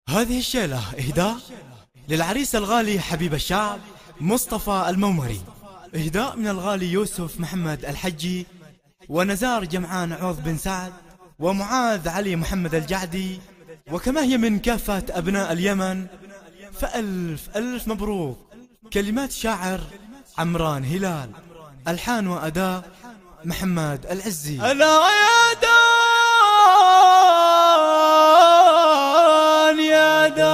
هذه الشيلة إهداء للعريس الغالي حبيب الشعب مصطفى المومري، إهداء من الغالي يوسف محمد الحجي ونزار جمعان عوض بن سعد ومعاذ علي محمد الجعدي، وكما هي من كافة أبناء اليمن، فألف ألف مبروك. كلمات شاعر عمران هلال، ألحان وأداء محمد العزي. ألا يا دان يا دان،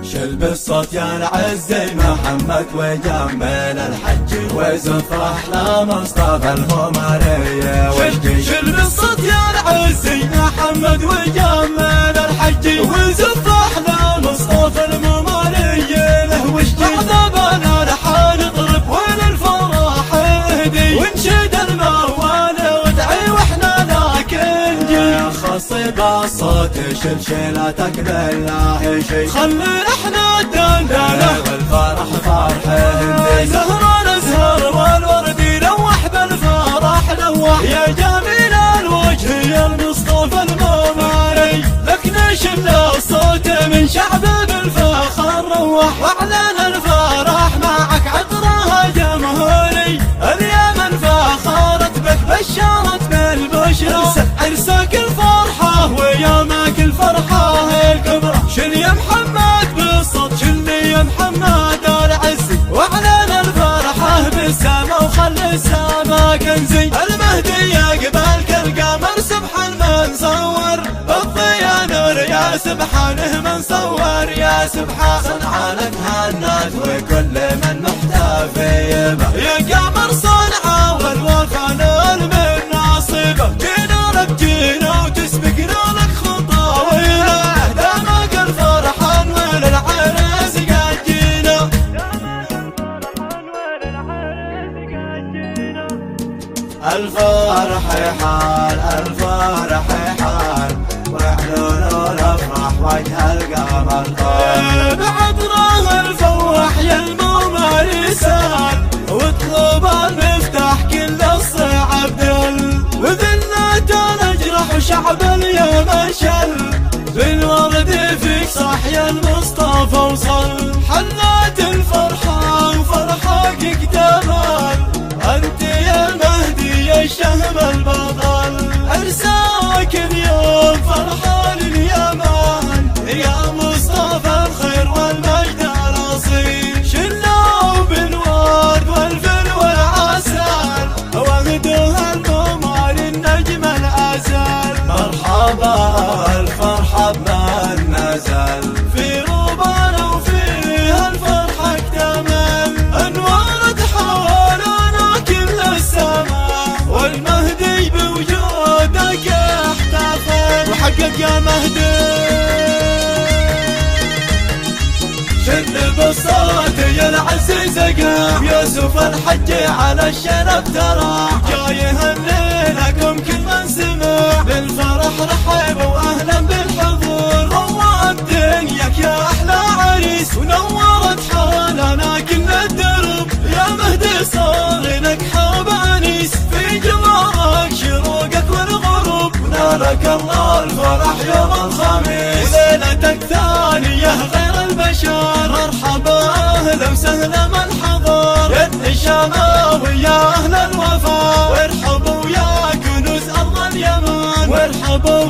شل بالصوت يا العزي محمد وجمل الحج وزف أحلى مصطفى المومري وجدي. شل بالصوت يا العزي محمد وجمل الحج وزف أحلى مصطفى المومري له وجدي. عذابنا الحال اضرب وللفرح اهدي وانشد الموال وادعي واحنا لك نجي. خصي بالصوت شلشلتك بالله شي خلي احنا الدندنه والفرح فرح هندي. زهران ازهر والورد يلوح بالفرح لوح يا جميل الوجه يا المصطفى المومري. لك نشل الصوت من شعب بالفخر روح واعلن الفرح معك عطرها جمهوري. اليمن فخرت بك بشرت بالبشرى عرسك الفرحه ويامك الفرحه الكبرى. شل يا محمد بالصوت شل يا محمد العزي واعلن الفرحه بالسما وخلي السما كنزي. المهدي يقبلك القمر سبحان من صور بالضياء نور يا سبحانه من صور يا سبحان. صنعانك هنات وكل من محتفي به يا قمر صنعا والوفا نال من ناصبه. جينا لك جينا وتسبقنا لك خطاوينا دامك الفرحان وللعرس قد جينا. الفرح حال الفرح حال وحلول الافراح وجه القمر طال. بعطره الفوح يا المومري سال واطلب المفتاح كل الصعب دل. وذلته نجرح وشعب اليمن شل بالورد فيك صح يا المصطفى وصل. حلات الفرحة وفرحك اكتمل انت يا المهدي يا الشهم البطل. عرساك اليوم فرحان اليمن يا مصطفى الخير والمجد الاصيل. شلوا بالورد والفل والعسل وغدوها المومري النجم الازل. مرحبا الفرحه بمن نزل في روبانا وفيها الفرحه اكتمل. انوارت حولنا كل السماء والمهدي بوجودك احتفل وحقق يا مهدي. شد بالصوت يا العزيز قام يوسف الحجي على الشرف ترى جاي يهني لكم كل من سمع بالفرح رحب واهلا بالحضور. روى دنياك يا احلى عريس ونورت حالنا كل الدرب يا مهدي صار لك حب انيس في جمالك شروقك والغروب. ونالك الله الفرح يوم الخميس وليلتك ثانيه غير البشر. مرحبا اهلا وسهلا من حضر يا الشماوي يا اهل الوفا وارحبوا يا كنوز ارض اليمن وارحبوا